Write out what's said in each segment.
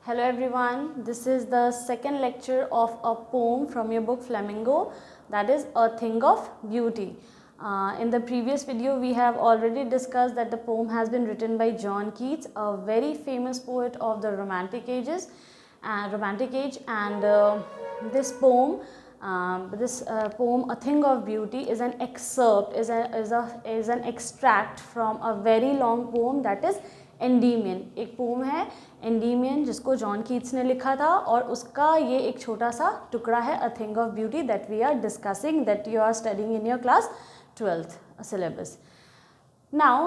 Hello everyone, this is the second lecture of a poem from your book Flamingo, that is A Thing of Beauty. In the previous video we have already discussed that the poem has been written by John Keats, a very famous poet of the Romantic Age, and this poem A Thing of Beauty is an excerpt, is an extract from a very long poem, that is Endymion. एक pome है Endymion जिसको John Keats ने लिखा था और उसका ये एक छोटा सा टुकड़ा है a thing of beauty that we are discussing, that you are studying in your class 12th syllabus. Now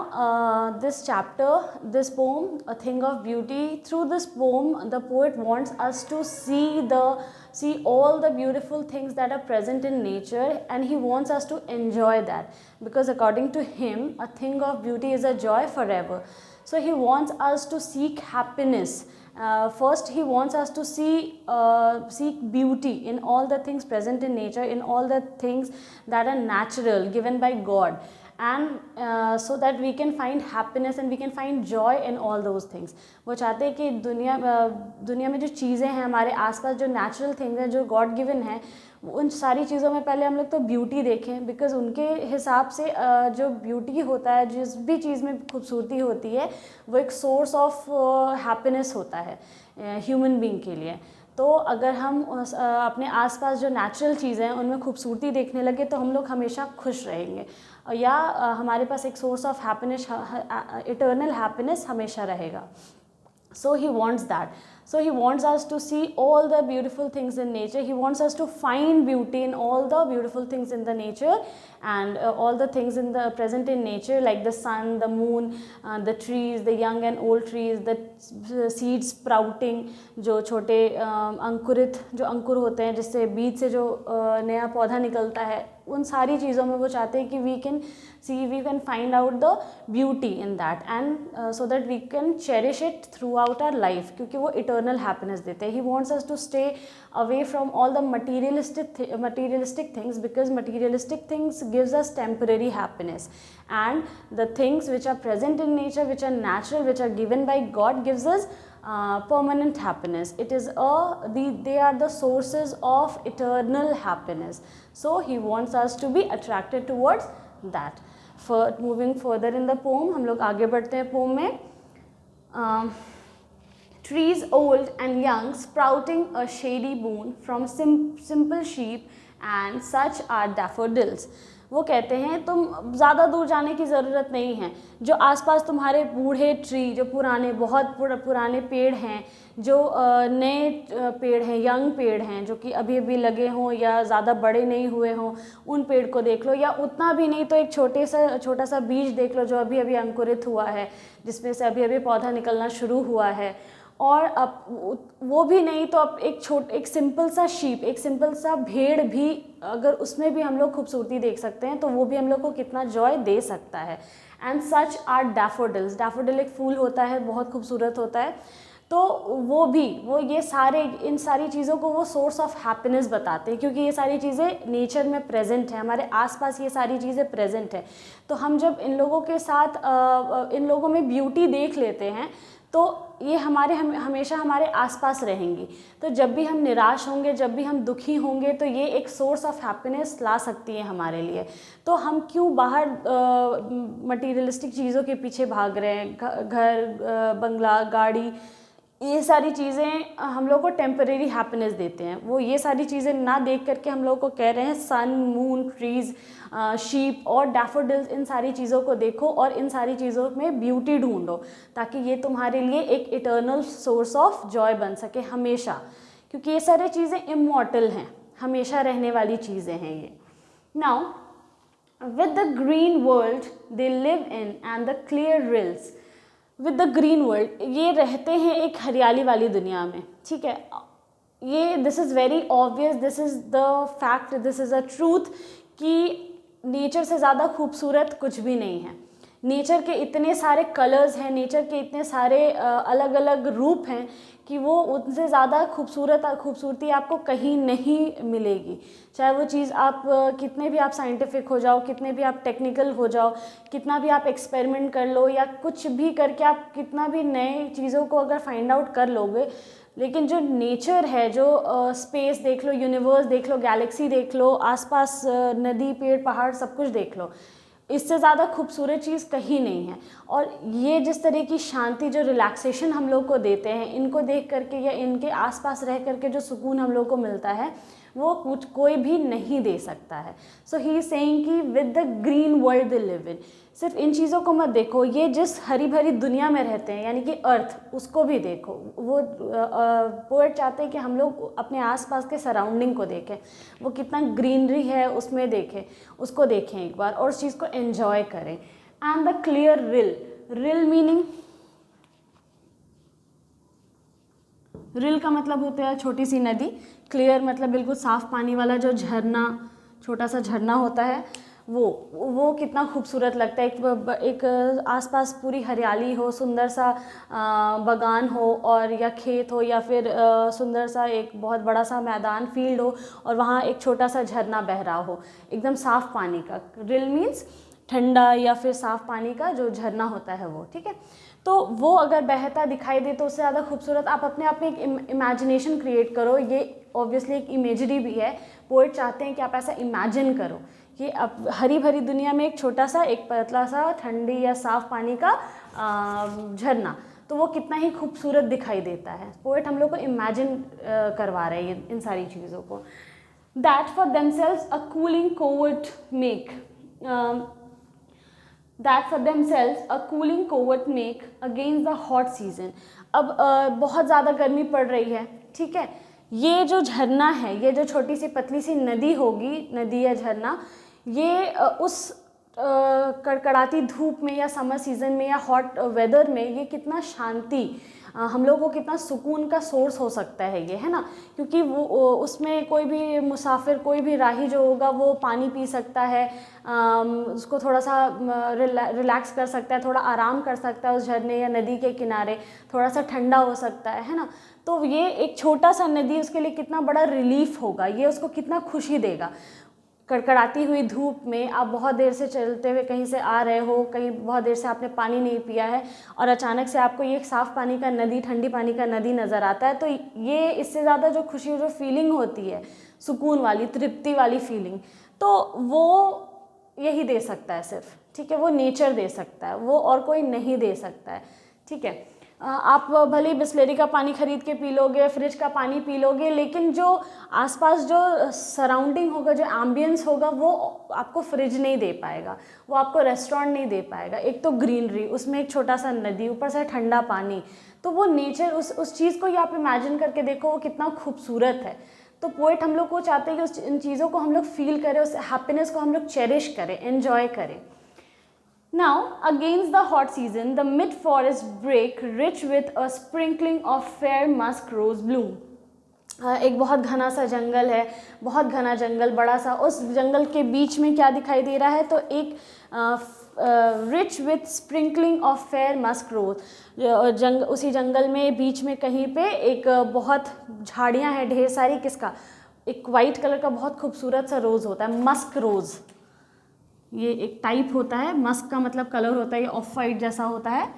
this chapter, this poem A Thing of Beauty, through this poem the poet wants us to see all the beautiful things that are present in nature, and he wants us to enjoy that, because according to him a thing of beauty is a joy forever. So he wants us to seek happiness. First he wants us to seek beauty in all the things present in nature, in all the things that are natural, given by God, and so that we can find happiness and we can find joy in all those things. वो चाहते हैं कि दुनिया में जो चीज़ें हैं हमारे आसपास, जो नेचुरल थिंग्स हैं, जो गॉड गिवन है, उन सारी चीज़ों में पहले हम लोग तो ब्यूटी देखें, बिकॉज उनके हिसाब से जो ब्यूटी होता है, जिस भी चीज़ में खूबसूरती होती है, वो एक सोर्स ऑफ हैप्पीनेस होता है ह्यूमन बीइंग के लिए. तो अगर हम अपने आसपास जो नेचुरल चीज़ें हैं उनमें खूबसूरती देखने लगे तो हम लोग हमेशा खुश रहेंगे, या हमारे पास एक source of happiness, eternal happiness हमेशा रहेगा. So he wants that. So he wants us to see all the beautiful things in nature. He wants us to find beauty in all the beautiful things in the nature, and all the things in the present in nature, like the sun, the moon, the trees, the young and old trees, the seeds sprouting, जो छोटे अंकुरित जो अंकुर होते हैं, जिससे बीज से जो नया पौधा निकलता है, उन सारी चीज़ों में वो चाहते हैं कि we can find out the beauty in that, and so that we can cherish it throughout our life, क्योंकि वो eternal happiness देते हैं. He wants us to stay away from all the materialistic things, because materialistic things gives us temporary happiness, and the things which are present in nature, which are natural, which are given by God, gives us permanent happiness. They are the sources of eternal happiness. So he wants us to be attracted towards that. Moving further in the poem, हम लोग आगे बढ़ते हैं poem में. Trees old and young sprouting a shady boon from simple sheep, and such are daffodils. वो कहते हैं तुम ज़्यादा दूर जाने की ज़रूरत नहीं है, जो आसपास तुम्हारे बूढ़े ट्री, जो पुराने बहुत पुराने पेड़ हैं, जो नए पेड़ हैं, यंग पेड़ हैं, जो कि अभी अभी लगे हों या ज़्यादा बड़े नहीं हुए हों, उन पेड़ को देख लो, या उतना भी नहीं तो एक छोटा सा बीज देख लो जो अभी अभी अंकुरित हुआ है, जिसमें से अभी अभी पौधा निकलना शुरू हुआ है. और अब वो भी नहीं तो अब एक सिंपल सा शीप, एक सिंपल सा भेड़ भी, अगर उसमें भी हम लोग खूबसूरती देख सकते हैं तो वो भी हम लोग को कितना जॉय दे सकता है. And such are daffodils. Daffodil एक फूल होता है, बहुत खूबसूरत होता है. तो वो इन सारी चीज़ों को वो सोर्स ऑफ हैप्पीनेस बताते हैं, क्योंकि ये सारी चीज़ें नेचर में प्रेजेंट हैं, हमारे आसपास ये सारी चीज़ें प्रेजेंट हैं. तो हम जब इन लोगों के साथ इन लोगों में ब्यूटी देख लेते हैं तो ये हमेशा हमारे आसपास रहेंगी. तो जब भी हम निराश होंगे, जब भी हम दुखी होंगे, तो ये एक सोर्स ऑफ हैप्पीनेस ला सकती है हमारे लिए. तो हम क्यों बाहर मटीरियलिस्टिक चीज़ों के पीछे भाग रहे हैं? घर, बंगला, गाड़ी, ये सारी चीज़ें हम लोग को टेम्परेरी हैप्पीनेस देते हैं. वो ये सारी चीज़ें ना देख करके हम लोग को कह रहे हैं सन, मून, ट्रीज़, शीप और डैफोडिल्स, इन सारी चीज़ों को देखो और इन सारी चीज़ों में ब्यूटी ढूंढो, ताकि ये तुम्हारे लिए एक इटर्नल सोर्स ऑफ जॉय बन सके हमेशा, क्योंकि ये सारी चीज़ें इमॉर्टल हैं, हमेशा रहने वाली चीज़ें हैं ये. Now with the green world they live in and the clear reels. With the green world, ये रहते हैं एक हरियाली वाली दुनिया में, ठीक है. ये this is very obvious, this is the fact, this is a truth कि नेचर से ज़्यादा खूबसूरत कुछ भी नहीं है. नेचर के इतने सारे कलर्स हैं, नेचर के इतने सारे अलग अलग रूप हैं कि वो उनसे ज़्यादा खूबसूरती आपको कहीं नहीं मिलेगी. चाहे वो चीज़ आप कितने भी आप साइंटिफिक हो जाओ, कितने भी आप टेक्निकल हो जाओ, कितना भी आप एक्सपेरिमेंट कर लो, या कुछ भी करके आप कितना भी नए चीज़ों को अगर फाइंड आउट कर लोगे, लेकिन जो नेचर है, जो स्पेस देख लो, यूनिवर्स देख लो, गैलेक्सी देख लो, आसपास नदी, पेड़, पहाड़, सब कुछ देख लो, इससे ज़्यादा खूबसूरत चीज़ कहीं नहीं है। और ये जिस तरह की शांति, जो रिलैक्सेशन हम लोग को देते हैं, इनको देख करके या इनके आसपास रह करके जो सुकून हम लोग को मिलता है, वो कुछ कोई भी नहीं दे सकता है। सो ही इज सेइंग कि with the green world they live in, सिर्फ इन चीज़ों को मत देखो, ये जिस हरी भरी दुनिया में रहते हैं यानी कि अर्थ, उसको भी देखो। वो पोएट चाहते हैं कि हम लोग अपने आसपास के सराउंडिंग को देखें, वो कितना ग्रीनरी है उसमें देखें, उसको देखें एक बार और उस चीज़ को एन्जॉय करें। And the clear rill, rill meaning, rill का मतलब होता है छोटी सी नदी, क्लियर मतलब बिल्कुल साफ़ पानी वाला जो झरना, छोटा सा झरना होता है, वो कितना खूबसूरत लगता है। एक आसपास पूरी हरियाली हो, सुंदर सा बागान हो और या खेत हो या फिर सुंदर सा एक बहुत बड़ा सा मैदान, फील्ड हो और वहाँ एक छोटा सा झरना बह रहा हो एकदम साफ़ पानी का। रिल मीन्स ठंडा या फिर साफ़ पानी का जो झरना होता है वो, ठीक है। तो वो अगर बहता दिखाई दे तो उससे ज़्यादा खूबसूरत आप अपने आप में एक इमेजिनेशन क्रिएट करो। ये ऑब्वियसली एक इमेजरी भी है, पोएट चाहते हैं कि आप ऐसा इमेजिन करो कि अब हरी भरी दुनिया में एक छोटा सा, एक पतला सा ठंडी या साफ़ पानी का झरना, तो वो कितना ही खूबसूरत दिखाई देता है। पोएट हम लोग को इमेजिन करवा रहे हैं इन सारी चीज़ों को। That for themselves a cooling covert make, that for themselves a cooling covert make against the hot season। अब बहुत ज़्यादा गर्मी पड़ रही है, ठीक है, ये जो झरना है, ये जो छोटी सी पतली सी नदी होगी, नदी या झरना, ये उस कड़कड़ाती धूप में या समर सीज़न में या हॉट वेदर में ये कितना शांति, हम लोगों को कितना सुकून का सोर्स हो सकता है ये, है ना। क्योंकि वो उसमें कोई भी मुसाफिर, कोई भी राही जो होगा वो पानी पी सकता है, उसको थोड़ा सा रिलैक्स कर सकता है, थोड़ा आराम कर सकता है उस झरने या नदी के किनारे, थोड़ा सा ठंडा हो सकता है ना। तो ये एक छोटा सा नदी उसके लिए कितना बड़ा रिलीफ होगा, ये उसको कितना खुशी देगा। कड़कड़ाती हुई धूप में आप बहुत देर से चलते हुए कहीं से आ रहे हो, कहीं बहुत देर से आपने पानी नहीं पिया है और अचानक से आपको ये साफ़ पानी का नदी, ठंडी पानी का नदी नज़र आता है, तो ये इससे ज़्यादा जो खुशी, जो फीलिंग होती है सुकून वाली, तृप्ति वाली फीलिंग, तो वो यही दे सकता है सिर्फ, ठीक है, वो नेचर दे सकता है, वो और कोई नहीं दे सकता है, ठीक है। आप भले ही बिस्लेरी का पानी खरीद के पी लोगे, फ्रिज का पानी पी लोगे, लेकिन जो आसपास जो सराउंडिंग होगा, जो एम्बियंस होगा, वो आपको फ्रिज नहीं दे पाएगा, वो आपको रेस्टोरेंट नहीं दे पाएगा। एक तो ग्रीनरी, उसमें एक छोटा सा नदी, ऊपर से ठंडा पानी, तो वो नेचर, उस चीज़ को ही आप इमेजिन करके देखो, वो कितना खूबसूरत है। तो पोएट हम लोग को चाहते हैं कि इन चीज़ों को हम लोग फील करें, उस हैप्पीनेस को हम लोग चेरिश करें, एन्जॉय करें। Now, against the hot season, the mid-forest brake rich with a sprinkling of fair musk rose bloom। एक बहुत घना सा जंगल है, बहुत घना जंगल, बड़ा सा, उस जंगल के बीच में क्या दिखाई दे रहा है, तो एक rich with sprinkling of fair musk rose, उसी जंगल में बीच में कहीं पे एक बहुत झाड़ियाँ हैं ढेर सारी, किसका, एक वाइट कलर का बहुत खूबसूरत सा रोज़ होता है, मस्क रोज़। ये एक टाइप होता है, मस्क का मतलब कलर होता है, ये ऑफ वाइट जैसा होता है,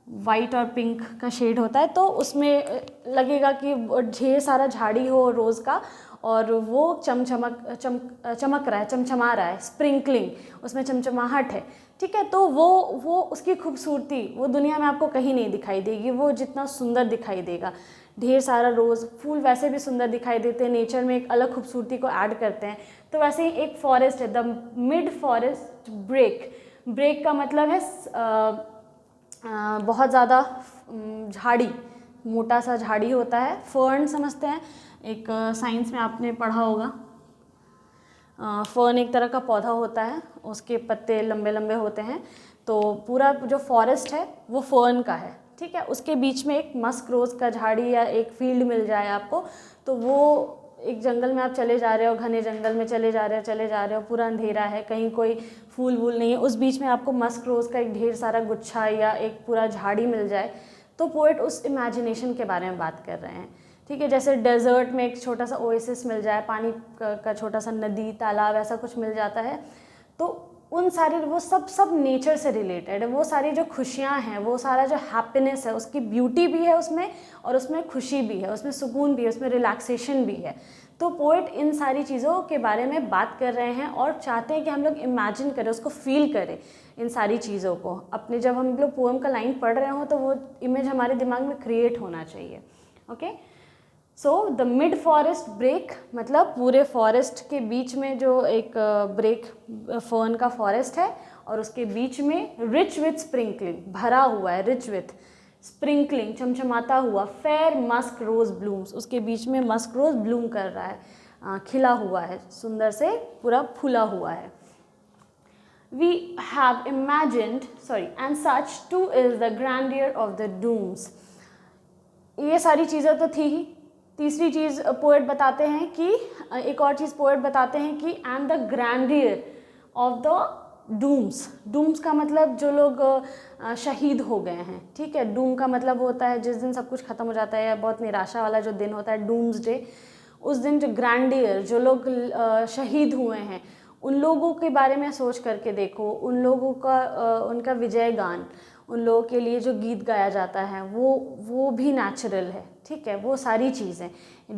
वाइट और पिंक का शेड होता है, तो उसमें लगेगा कि ढेर सारा झाड़ी हो रोज़ का और वो चमक रहा है, चमचमा रहा है, स्प्रिंकलिंग, उसमें चमचमाहट है, ठीक है। तो वो उसकी खूबसूरती वो दुनिया में आपको कहीं नहीं दिखाई देगी, वो जितना सुंदर दिखाई देगा। ढेर सारा रोज़ फूल वैसे भी सुंदर दिखाई देते हैं, नेचर में एक अलग खूबसूरती को ऐड करते हैं। तो वैसे ही एक फॉरेस्ट है, the mid forest brake, brake का मतलब है बहुत ज़्यादा झाड़ी, मोटा सा झाड़ी होता है, फर्न समझते हैं, एक साइंस में आपने पढ़ा होगा, फर्न एक तरह का पौधा होता है, उसके पत्ते लंबे लंबे होते हैं, तो पूरा जो फॉरेस्ट है वो फर्न का है, ठीक है। उसके बीच में एक मस्क रोज़ का झाड़ी या एक फील्ड मिल जाए आपको, तो वो एक जंगल में आप चले जा रहे हो, घने जंगल में चले जा रहे हो, पूरा अंधेरा है, कहीं कोई फूल वूल नहीं है, उस बीच में आपको मस्क रोज़ का एक ढेर सारा गुच्छा या एक पूरा झाड़ी मिल जाए, तो पोएट उस इमेजिनेशन के बारे में बात कर रहे हैं, ठीक है। जैसे डेजर्ट में एक छोटा सा ओएसिस मिल जाए, पानी का छोटा सा नदी, तालाब, ऐसा कुछ मिल जाता है, तो उन सारे वो सब नेचर से रिलेटेड है। वो सारी जो खुशियाँ हैं, वो सारा जो हैप्पीनेस है, उसकी ब्यूटी भी है उसमें, और उसमें खुशी भी है, उसमें सुकून भी है, उसमें रिलैक्सेशन भी है। तो पोएट इन सारी चीज़ों के बारे में बात कर रहे हैं और चाहते हैं कि हम लोग इमेजिन करें, उसको फील करें इन सारी चीज़ों को अपने। जब हम लोग पोएम का लाइन पढ़ रहे हो तो वो इमेज हमारे दिमाग में क्रिएट होना चाहिए। Okay, so the mid forest brake मतलब पूरे फॉरेस्ट के बीच में जो एक ब्रेक फर्न का फॉरेस्ट है, और उसके बीच में रिच विथ स्प्रिंकलिंग, भरा हुआ है, रिच विथ स्प्रिंकलिंग, चमचमाता हुआ, फेयर मस्क रोज ब्लूम्स, उसके बीच में मस्क रोज ब्लूम कर रहा है, खिला हुआ है, सुंदर से पूरा फूला हुआ है। We have imagined, and such too is the grandeur of the dooms. ये सारी चीज़ें तो थी ही। तीसरी चीज़ पोएट बताते हैं कि, एक और चीज़ पोएट बताते हैं कि and the grandeur of the dooms. Dooms का मतलब जो लोग शहीद हो गए हैं, ठीक है। डूम का मतलब होता है जिस दिन सब कुछ ख़त्म हो जाता है, या बहुत निराशा वाला जो दिन होता है, डूम्स डे। उस दिन जो ग्रैंडियर, जो लोग शहीद हुए हैं, उन लोगों के बारे में सोच करके देखो, उन लोगों का उनका विजय गान, उन लोगों के लिए जो गीत गाया जाता है, वो भी नेचुरल है, ठीक है। वो सारी चीज़ें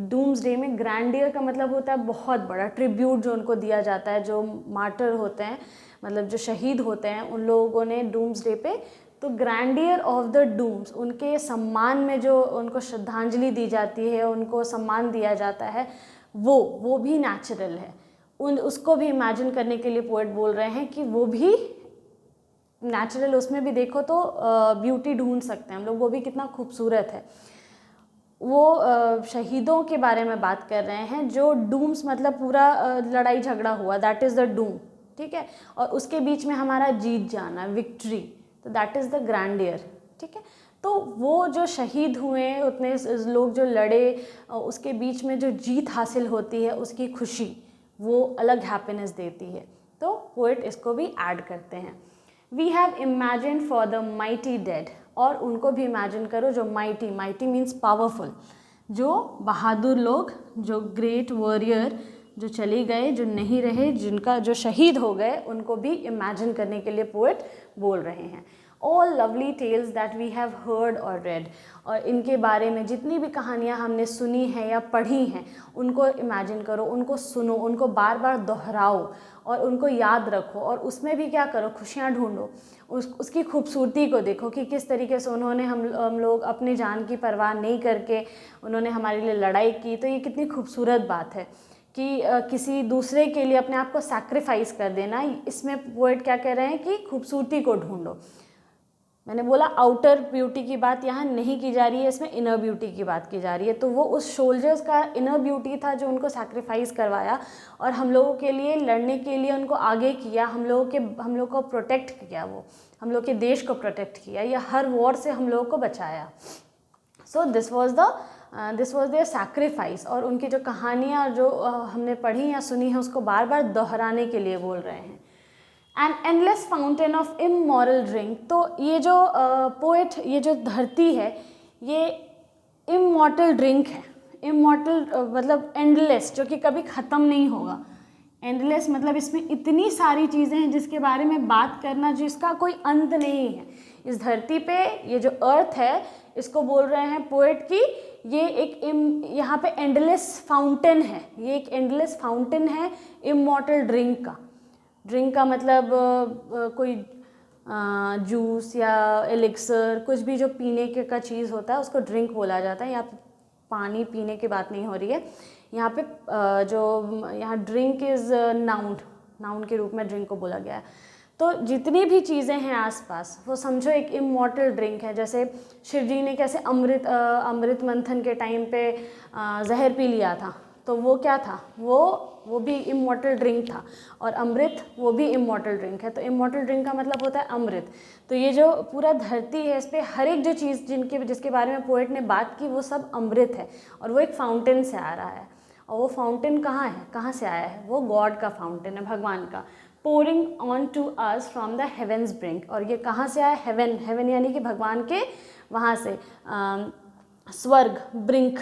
डूम्स डे में, ग्रैंडियर का मतलब होता है बहुत बड़ा, ट्रिब्यूट जो उनको दिया जाता है, जो मार्टर होते हैं, मतलब जो शहीद होते हैं, उन लोगों ने डूम्स डे पे, तो ग्रैंडियर ऑफ द डूम्स, उनके सम्मान में जो उनको श्रद्धांजलि दी जाती है, उनको सम्मान दिया जाता है, वो भी नेचुरल है। उसको भी इमेजिन करने के लिए पोएट बोल रहे हैं कि वो भी नेचुरल, उसमें भी देखो तो ब्यूटी ढूंढ सकते हैं हम लोग, वो भी कितना खूबसूरत है। वो शहीदों के बारे में बात कर रहे हैं, जो डूम्स मतलब पूरा लड़ाई झगड़ा हुआ, दैट इज़ द डूम, ठीक है। और उसके बीच में हमारा जीत जाना, विक्ट्री, तो दैट इज़ द ग्रैंडियर, ठीक है। तो वो जो शहीद हुए, उतने लोग जो लड़े, उसके बीच में जो जीत हासिल होती है, उसकी खुशी, वो अलग हैप्पीनेस देती है। तो पोएट इसको भी ऐड करते हैं। We have imagine for the mighty dead, और उनको भी इमेजिन करो जो माइटी मीन्स पावरफुल, जो बहादुर लोग, जो ग्रेट वॉरियर, जो चले गए, जो नहीं रहे, जिनका जो शहीद हो गए, उनको भी इमेजिन करने के लिए पोएट बोल रहे हैं। All lovely tales that we have heard or read, और इनके बारे में जितनी भी कहानियाँ हमने सुनी हैं या पढ़ी हैं, उनको इमेजिन करो, उनको सुनो, उनको बार बार दोहराओ और उनको याद रखो, और उसमें भी क्या करो, खुशियाँ ढूंढो, उसकी खूबसूरती को देखो कि किस तरीके से उन्होंने हम लोग अपनी जान की परवाह नहीं करके उन्होंने हमारे लिए लड़ाई की। तो ये कितनी खूबसूरत बात है कि किसी दूसरे के लिए अपने आप को सैक्रिफाइस कर देना। इसमें पोएट क्या कह रहे हैं कि खूबसूरती को ढूंढो। मैंने बोला आउटर ब्यूटी की बात यहाँ नहीं की जा रही है, इसमें इनर ब्यूटी की बात की जा रही है। तो वो उस सोल्जर्स का इनर ब्यूटी था जो उनको सैक्रिफाइस करवाया और हम लोगों के लिए लड़ने के लिए उनको आगे किया, हम लोगों को प्रोटेक्ट किया, वो हम लोग के देश को प्रोटेक्ट किया, या हर वॉर से हम लोगों को बचाया। So this was their sacrifice. और उनकी जो कहानियाँ जो हमने पढ़ी या सुनी है, उसको बार बार दोहराने के लिए बोल रहे हैं। An endless fountain of immoral drink. तो ये जो पोएट, ये जो धरती है, ये इमॉर्टल ड्रिंक है। इमॉर्टल मतलब एंडलेस, जो कि कभी ख़त्म नहीं होगा। एंडलेस मतलब इसमें इतनी सारी चीज़ें हैं जिसके बारे में बात करना, जिसका कोई अंत नहीं है। इस धरती पे ये जो अर्थ है, इसको बोल रहे हैं पोएट की ये एक यहाँ पे एंडलेस फाउंटेन है। ये एक एंडलेस फाउंटेन है इमॉर्टल ड्रिंक का। ड्रिंक का मतलब कोई जूस या एलिक्सर, कुछ भी जो पीने के का चीज़ होता है उसको ड्रिंक बोला जाता है। यहाँ पे पानी पीने की बात नहीं हो रही है यहाँ पे। यहाँ ड्रिंक इज़ नाउन के रूप में ड्रिंक को बोला गया है। तो जितनी भी चीज़ें हैं आसपास, वो समझो एक इमॉर्टल ड्रिंक है। जैसे शिव जी ने कैसे अमृत मंथन के टाइम पे जहर पी लिया था, तो वो क्या था, वो भी इमॉर्टल ड्रिंक था। और अमृत वो भी इमॉर्टल ड्रिंक है। तो इमॉर्टल ड्रिंक का मतलब होता है अमृत। तो ये जो पूरा धरती है, इस पर हर एक जो चीज़ जिसके बारे में पोएट ने बात की, वो सब अमृत है और वो एक फाउंटेन से आ रहा है। और वो फाउंटेन कहाँ है, कहाँ से आया है, वो गॉड का फाउंटेन है, भगवान का। Pouring on to us from the heavens brink. और ये कहाँ से आया, हेवन यानी कि भगवान के वहाँ से, स्वर्ग, ब्रिंक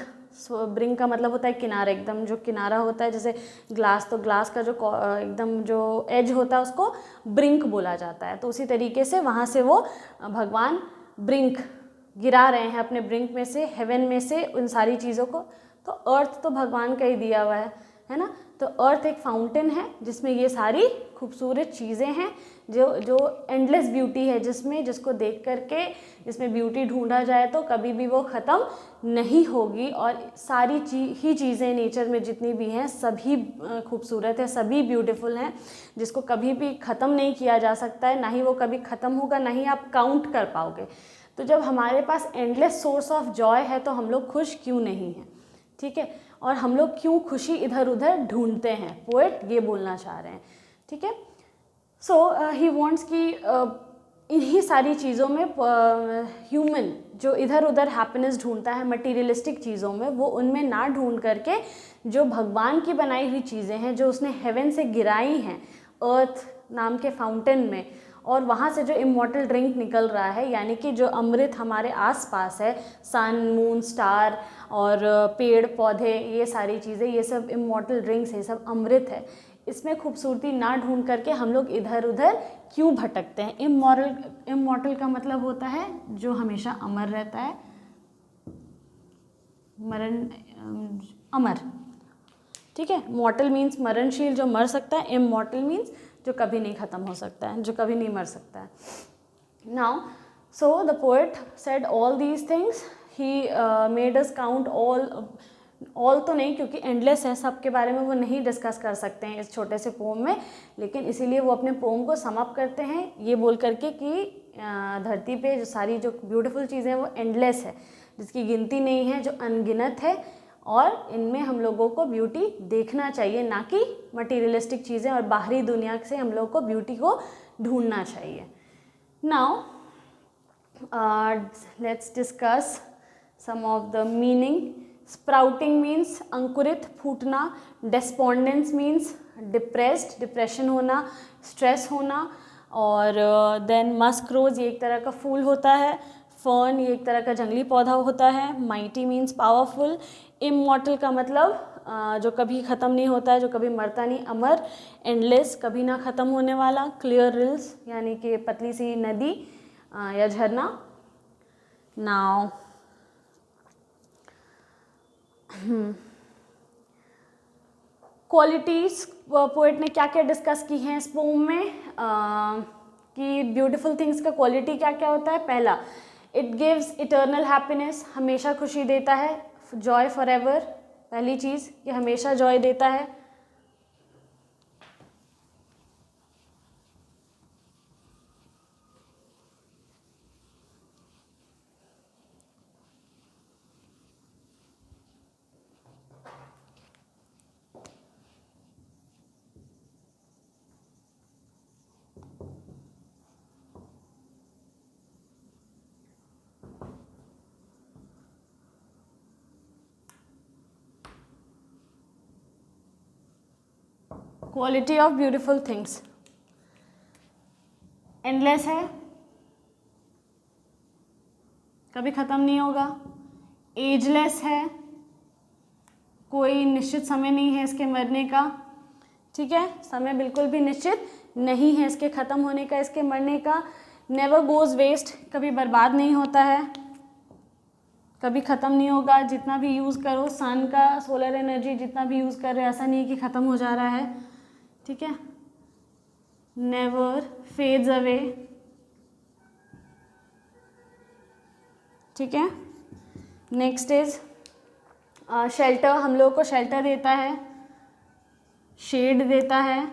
ब्रिंक का मतलब होता है किनारा, एकदम जो किनारा होता है, जैसे ग्लास, तो ग्लास का जो एकदम जो एज होता है उसको ब्रिंक बोला जाता है। तो उसी तरीके से वहाँ से वो भगवान ब्रिंक गिरा रहे हैं अपने ब्रिंक में से, हेवन में से उन सारी चीज़ों को। तो अर्थ तो भगवान का ही दिया हुआ है ना। तो अर्थ एक फाउंटेन है जिसमें ये सारी खूबसूरत चीज़ें हैं, जो एंडलेस ब्यूटी है, जिसको देख करके जिसमें ब्यूटी ढूंढा जाए तो कभी भी वो ख़त्म नहीं होगी। और सारी चीज़ें नेचर में जितनी भी हैं सभी खूबसूरत है, सभी ब्यूटीफुल हैं, जिसको कभी भी ख़त्म नहीं किया जा सकता है, ना ही वो कभी ख़त्म होगा, ना ही आप काउंट कर पाओगे। तो जब हमारे पास एंडलेस सोर्स ऑफ जॉय है तो हम लोग खुश क्यों नहीं हैं, ठीक है। और हम लोग क्यों खुशी इधर उधर ढूंढते हैं, पोएट ये बोलना चाह रहे हैं, ठीक है। सो ही वॉन्ट्स कि इन्हीं सारी चीज़ों में ह्यूमन जो इधर उधर हैप्पीनेस ढूंढता है मटीरियलिस्टिक चीज़ों में, वो उनमें ना ढूंढ करके जो भगवान की बनाई हुई चीज़ें हैं, जो उसने हेवन से गिराई हैं अर्थ नाम के फाउंटेन में, और वहाँ से जो इमॉर्टल ड्रिंक निकल रहा है, यानी कि जो अमृत हमारे आसपास है, सन, मून, स्टार और पेड़ पौधे, ये सारी चीज़ें, ये सब इमॉर्टल ड्रिंक्स है, सब अमृत है। इसमें खूबसूरती ना ढूंढ करके हम लोग इधर उधर क्यों भटकते हैं। इमॉर्टल का मतलब होता है जो हमेशा अमर रहता है, अमर, ठीक है। मॉर्टल मीन्स मरणशील, जो मर सकता है। इमॉर्टल मीन्स जो कभी नहीं ख़त्म हो सकता है, जो कभी नहीं मर सकता है। Now so the poet said all these things, he made us count all तो नहीं, क्योंकि एंडलेस है, सबके बारे में वो नहीं डिस्कस कर सकते हैं इस छोटे से पोम में, लेकिन इसीलिए वो अपने पोम को सम अप करते हैं ये बोल करके कि धरती पे जो सारी जो ब्यूटीफुल चीज़ें वो एंडलेस है, जिसकी गिनती नहीं है, जो अनगिनत है, और इनमें हम लोगों को ब्यूटी देखना चाहिए, ना कि मटीरियलिस्टिक चीज़ें और बाहरी दुनिया से हम लोग को ब्यूटी को ढूंढना चाहिए। Now let's discuss some of the meaning. Sprouting means अंकुरित, फूटना। डेस्पोंडेंस मीन्स डिप्रेस्ड, डिप्रेशन होना, स्ट्रेस होना। और देन मस्क रोज, ये एक तरह का फूल होता है। फर्न, ये एक तरह का जंगली पौधा होता है। Mighty means powerful. इमॉर्टल का मतलब जो कभी ख़त्म नहीं होता है, जो कभी मरता नहीं, अमर। एंडलेस, कभी ना ख़त्म होने वाला। क्लियर रिल्स, यानी कि पतली सी नदी या झरना। नाउ क्वालिटीज़ पोएट ने क्या क्या डिस्कस की हैं इस पोम में, कि ब्यूटीफुल थिंग्स का क्वालिटी क्या क्या होता है। पहला, इट गिव्स इटर्नल हैप्पीनेस, हमेशा खुशी देता है। जॉय फॉर एवर, पहली चीज़ कि हमेशा जॉय देता है। Quality of beautiful things, endless है, कभी ख़त्म नहीं होगा। एजलेस है, कोई निश्चित समय नहीं है इसके मरने का, ठीक है, समय बिल्कुल भी निश्चित नहीं है इसके ख़त्म होने का, इसके मरने का। नेवर गोज़ वेस्ट, कभी बर्बाद नहीं होता है, कभी ख़त्म नहीं होगा। जितना भी यूज़ करो, सन का सोलर एनर्जी जितना भी यूज़ कर रहे हो, ऐसा नहीं है कि ख़त्म हो जा रहा है, ठीक है। नेवर फेड्स अवे, ठीक है। नेक्स्ट इज शेल्टर, हम लोगों को शेल्टर देता है, शेड देता है,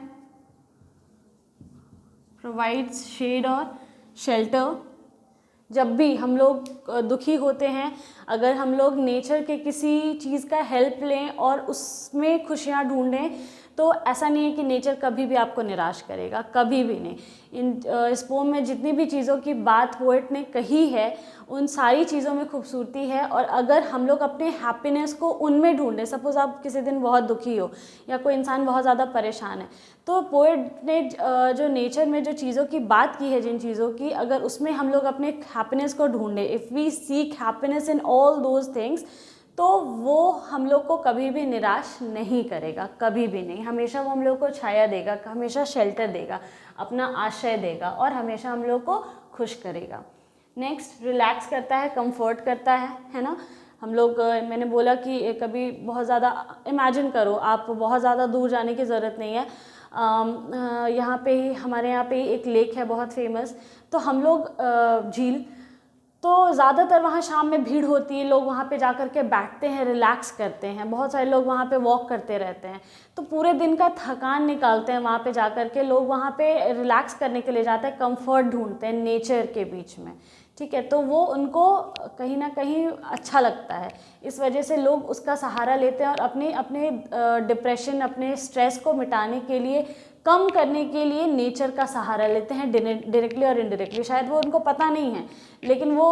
प्रोवाइड्स शेड और शेल्टर। जब भी हम लोग दुखी होते हैं, अगर हम लोग नेचर के किसी चीज़ का हेल्प लें और उसमें खुशियाँ ढूंढें, तो ऐसा नहीं है कि नेचर कभी भी आपको निराश करेगा, कभी भी नहीं। इस पोम में जितनी भी चीज़ों की बात पोएट ने कही है, उन सारी चीज़ों में खूबसूरती है। और अगर हम लोग अपने हैप्पीनेस को उनमें ढूंढें, सपोज़ आप किसी दिन बहुत दुखी हो या कोई इंसान बहुत ज़्यादा परेशान है, तो पोएट ने जो नेचर में जो चीज़ों की बात की है, जिन चीज़ों की, अगर उसमें हम लोग अपने हैप्पीनेस को ढूंढें, if we seek happiness in all those things, तो वो हम लोग को कभी भी निराश नहीं करेगा, कभी भी नहीं। हमेशा वो हम लोग को छाया देगा, हमेशा शेल्टर देगा, अपना आश्रय देगा और हमेशा हम लोग को खुश करेगा। नेक्स्ट, रिलैक्स करता है, कंफर्ट करता है ना। हम लोग, मैंने बोला कि कभी बहुत ज़्यादा इमेजिन करो, आप बहुत ज़्यादा दूर जाने की ज़रूरत नहीं है। यहाँ पे ही, हमारे यहाँ पे ही एक लेक है बहुत फेमस, तो हम लोग झील, तो ज़्यादातर वहाँ शाम में भीड़ होती है, लोग वहाँ पे जा कर के बैठते हैं, रिलैक्स करते हैं, बहुत सारे लोग वहाँ पे वॉक करते रहते हैं, तो पूरे दिन का थकान निकालते हैं वहाँ पे जा कर के। लोग वहाँ पे रिलैक्स करने के लिए जाते हैं, कंफर्ट ढूंढते हैं नेचर के बीच में, ठीक है। तो वो उनको कहीं ना कहीं अच्छा लगता है, इस वजह से लोग उसका सहारा लेते हैं और अपने अपने डिप्रेशन, अपने स्ट्रेस को मिटाने के लिए, कम करने के लिए नेचर का सहारा लेते हैं, डायरेक्टली और इनडायरेक्टली। शायद वो उनको पता नहीं है, लेकिन वो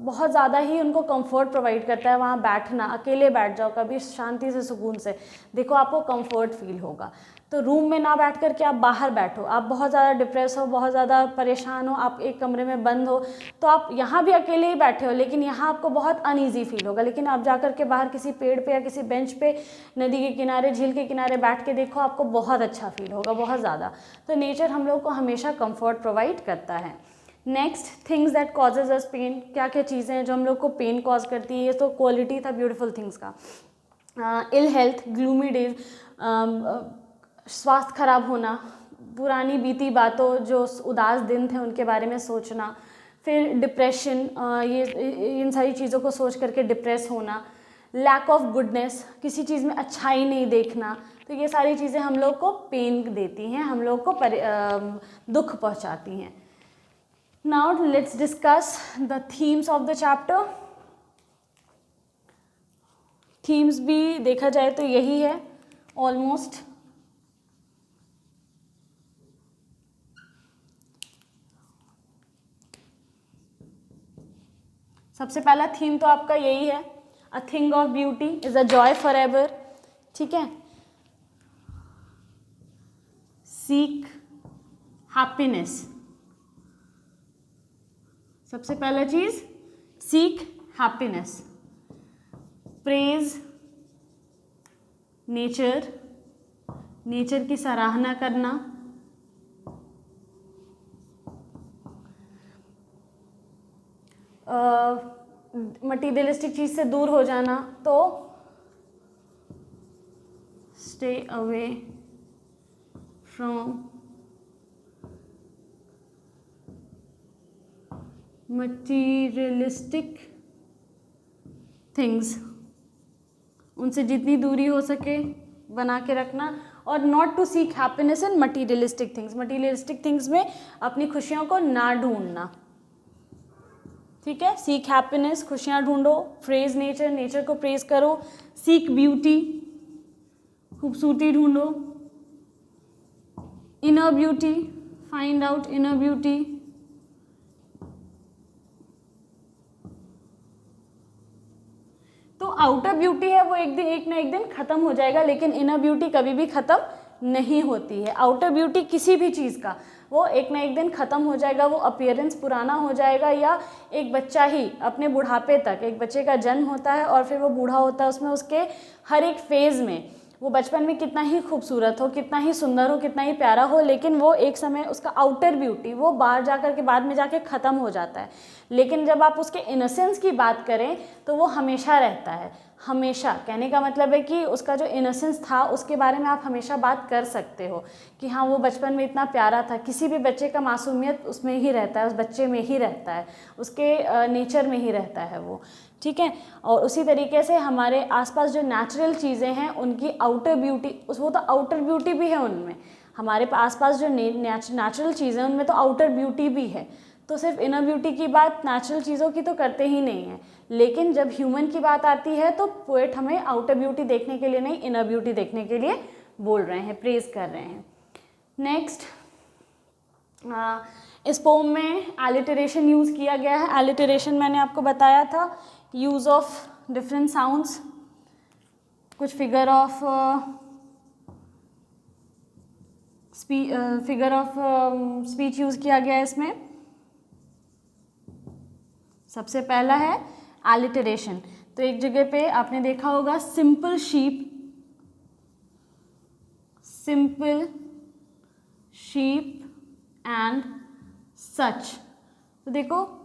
बहुत ज़्यादा ही उनको कंफर्ट प्रोवाइड करता है वहाँ बैठना। अकेले बैठ जाओ कभी शांति से, सुकून से, देखो आपको कंफर्ट फील होगा। तो रूम में ना बैठ कर के आप बाहर बैठो, आप बहुत ज़्यादा डिप्रेस हो, बहुत ज़्यादा परेशान हो, आप एक कमरे में बंद हो, तो आप यहाँ भी अकेले ही बैठे हो, लेकिन यहाँ आपको बहुत अनईजी फील होगा। लेकिन आप जा कर के बाहर किसी पेड़ पे या किसी बेंच पे, नदी के किनारे, झील के किनारे बैठ के देखो, आपको बहुत अच्छा फील होगा, बहुत ज़्यादा। तो नेचर हम लोग को हमेशा कंफर्ट प्रोवाइड करता है। Next, things that causes us pain. क्या क्या चीज़ें हैं जो हम लोग को पेन कॉज करती है? ये तो क्वालिटी था ब्यूटीफुल थिंग्स का। इल हेल्थ, ग्लूमी डेज, स्वास्थ्य खराब होना, पुरानी बीती बातों, जो उदास दिन थे उनके बारे में सोचना, फिर डिप्रेशन, ये इन सारी चीज़ों को सोच करके डिप्रेस होना, लैक ऑफ गुडनेस, किसी चीज़ में अच्छाई नहीं देखना, तो ये सारी चीज़ें हम लोग को पेन देती हैं, हम लोग को दुख पहुंचाती हैं। Now let's discuss the themes of the chapter. Themes भी देखा जाए तो यही है ऑलमोस्ट। सबसे पहला थीम तो आपका यही है, a thing of beauty is a joy for ever, ठीक है। सीक हैप्पीनेस, सबसे पहला चीज seek happiness. Praise nature, nature की सराहना करना। मटीरियलिस्टिक चीज से दूर हो जाना, तो stay away from materialistic things, उनसे जितनी दूरी हो सके बना के रखना। और not to seek happiness in materialistic things, materialistic things में अपनी खुशियों को ना ढूंढना, ठीक है। सीक हैप्पीनेस, खुशियाँ ढूंढो। प्रेज नेचर, नेचर को प्रेज करो। सीक ब्यूटी, खूबसूरती ढूंढो। Inner beauty, find out inner beauty. तो आउटर ब्यूटी है वो एक ना एक दिन खत्म हो जाएगा, लेकिन इनर ब्यूटी कभी भी खत्म नहीं होती है। आउटर ब्यूटी किसी भी चीज़ का, वो एक ना एक दिन ख़त्म हो जाएगा, वो अपीयरेंस पुराना हो जाएगा। या एक बच्चा ही अपने बुढ़ापे तक, एक बच्चे का जन्म होता है और फिर वो बूढ़ा होता है, उसमें उसके हर एक फेज़ में, वो बचपन में कितना ही खूबसूरत हो, कितना ही सुंदर हो, कितना ही प्यारा हो, लेकिन वो एक समय उसका आउटर ब्यूटी वो बाहर जा कर के बाद में जाके ख़त्म हो जाता है। लेकिन जब आप उसके इनोसेंस की बात करें तो वो हमेशा रहता है। हमेशा कहने का मतलब है कि उसका जो इनोसेंस था उसके बारे में आप हमेशा बात कर सकते हो कि हाँ वो बचपन में इतना प्यारा था। किसी भी बच्चे का मासूमियत उसमें ही रहता है, उस बच्चे में ही रहता है, उसके नेचर में ही रहता है वो, ठीक है। और उसी तरीके से हमारे आसपास जो नेचुरल चीज़ें हैं उनकी आउटर ब्यूटी, वो तो आउटर ब्यूटी भी है उनमें, हमारे आसपास जो नेचुरल चीज़ें हैं उनमें तो आउटर ब्यूटी भी है। तो सिर्फ इनर ब्यूटी की बात नेचुरल चीज़ों की तो करते ही नहीं है, लेकिन जब ह्यूमन की बात आती है तो पोएट हमें आउटर ब्यूटी देखने के लिए नहीं, इनर ब्यूटी देखने के लिए बोल रहे हैं, प्रेज कर रहे हैं। नेक्स्ट, इस पोम में एलिटरेशन यूज़ किया गया है। एलिटरेशन मैंने आपको बताया था, यूज़ ऑफ डिफरेंट साउंड्स, कुछ फिगर ऑफ स्पीच यूज़ किया गया है इसमें। सबसे पहला है एलिटरेशन, तो एक जगह पे आपने देखा होगा सिंपल शीप एंड सच। तो देखो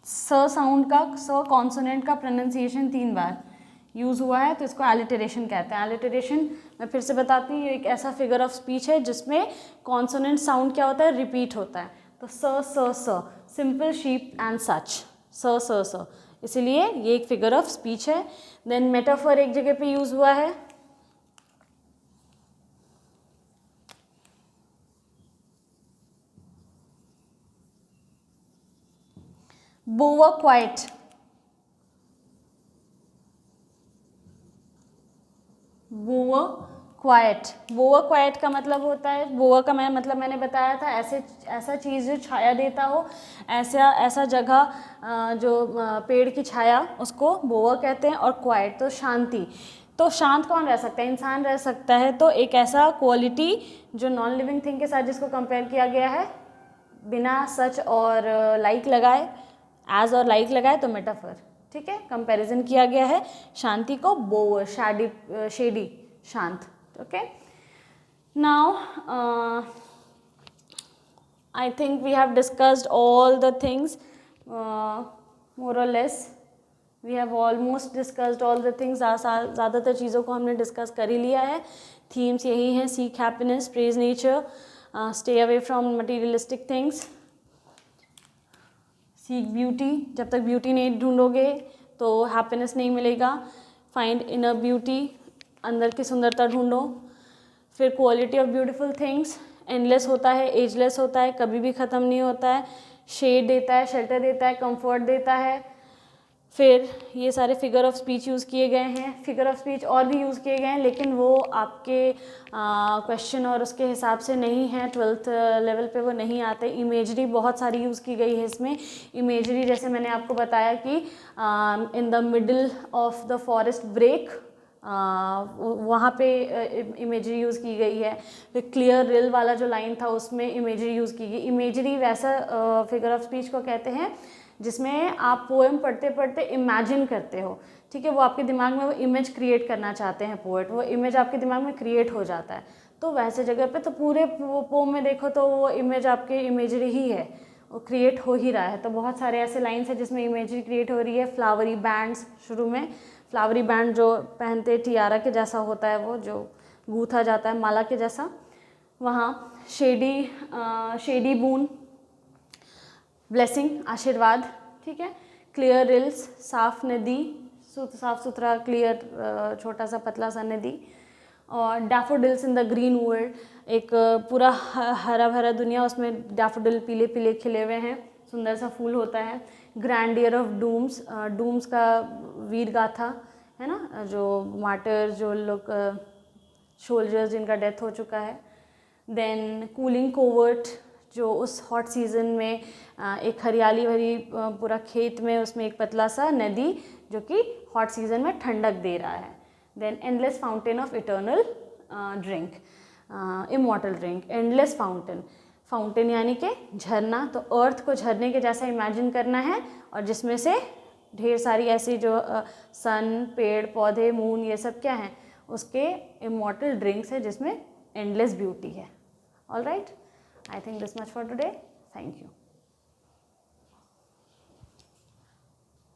स साउंड का, स कॉन्सोनेंट का प्रोनाउंसिएशन 3 बार यूज़ हुआ है, तो इसको एलिटरेशन कहते हैं। एलिटरेशन मैं फिर से बताती हूँ, ये एक ऐसा फिगर ऑफ स्पीच है जिसमें कॉन्सोनेंट साउंड क्या होता है, रिपीट होता है। तो स सिंपल शीप एंड सच, स इसीलिए ये एक फिगर ऑफ स्पीच है। देन मेटाफर एक जगह पे यूज़ हुआ है, बोवर क्वाइट। बोवर क्वाइट का मतलब होता है, बोवर का मतलब मैंने बताया था, ऐसा चीज़ जो छाया देता हो, ऐसा जगह जो पेड़ की छाया, उसको बोवर कहते हैं। और क्वाइट तो शांति। तो शांत कौन रह सकता है, इंसान रह सकता है। तो एक ऐसा क्वालिटी जो नॉन लिविंग थिंग के साथ जिसको कंपेयर किया गया है बिना सच और लाइक लगाए, एज और लाइक लगाए, तो मेटाफर, ठीक है, कंपैरिजन किया गया है शांति को बोवर, शेडी, शांत। Okay, now I think we have discussed all the things, more or less we have almost discussed all the things. ज़्यादातर चीज़ों को हमने डिस्कस कर ही लिया है। थीम्स यही हैं, seek happiness, praise nature, stay away from materialistic things, seek beauty. जब तक ब्यूटी नहीं ढूंढोगे तो हैप्पीनेस नहीं मिलेगा। फाइंड इनर ब्यूटी, अंदर की सुंदरता ढूंढो। फिर quality of beautiful things, endless होता है, एजलेस होता है, कभी भी ख़त्म नहीं होता है, शेड देता है, शेल्टर देता है, कंफर्ट देता है। फिर ये सारे फिगर ऑफ स्पीच यूज़ किए गए हैं। फिगर ऑफ स्पीच और भी यूज़ किए गए हैं, लेकिन वो आपके क्वेश्चन और उसके हिसाब से नहीं है, 12th लेवल पे वो नहीं आते। इमेजरी बहुत सारी यूज़ की गई है इसमें। इमेजरी जैसे मैंने आपको बताया कि in the middle of the forest break, वहाँ पे इमेजरी यूज़ की गई है। फिर क्लियर रिल वाला जो लाइन था उसमें इमेजरी यूज़ की गई। इमेजरी वैसा फिगर ऑफ स्पीच को कहते हैं जिसमें आप पोएम पढ़ते पढ़ते इमेजिन करते हो, ठीक है, वो आपके दिमाग में वो इमेज क्रिएट करना चाहते हैं पोएट, वो इमेज आपके दिमाग में क्रिएट हो जाता है। तो वैसे जगह पे तो पूरे पोम में देखो तो वो इमेज आपके इमेजरी ही है, वो क्रिएट हो ही रहा है। तो बहुत सारे ऐसे लाइन्स हैं जिसमें इमेजरी क्रिएट हो रही है। फ्लावरी बैंड्स, शुरू में फ्लावरी बैंड जो पहनते टियारा के जैसा होता है, वो जो गूथा जाता है माला के जैसा, वहाँ शेडी बून, ब्लेसिंग, आशीर्वाद, ठीक है। क्लियर रिल्स, साफ नदी, साफ सुथरा क्लियर छोटा सा पतला सा नदी। और daffodils in the green world, एक पूरा हरा भरा दुनिया, उसमें डैफोडिल पीले पीले खिले हुए हैं, सुंदर सा फूल होता है। ग्रैंडियर ऑफ डूम्स, डूम्स का वीर गाथा है ना, जो मार्टर, जो लोग सोल्जर्स जिनका डेथ हो चुका है। देन कूलिंग कोवर्ट, जो उस हॉट सीज़न में एक हरियाली भरी पूरा खेत में, उसमें एक पतला सा नदी जो कि हॉट सीज़न में ठंडक दे रहा है। Then endless fountain of eternal drink, immortal drink, endless fountain यानी कि झरना। तो अर्थ को झरने के जैसा इमेजिन करना है, और जिसमें से ढेर सारी ऐसी जो सन, पेड़ पौधे, मून, ये सब क्या हैं, उसके इमॉर्टल ड्रिंक्स है जिसमें एंडलेस ब्यूटी है। All right, I think this much for today. Thank you.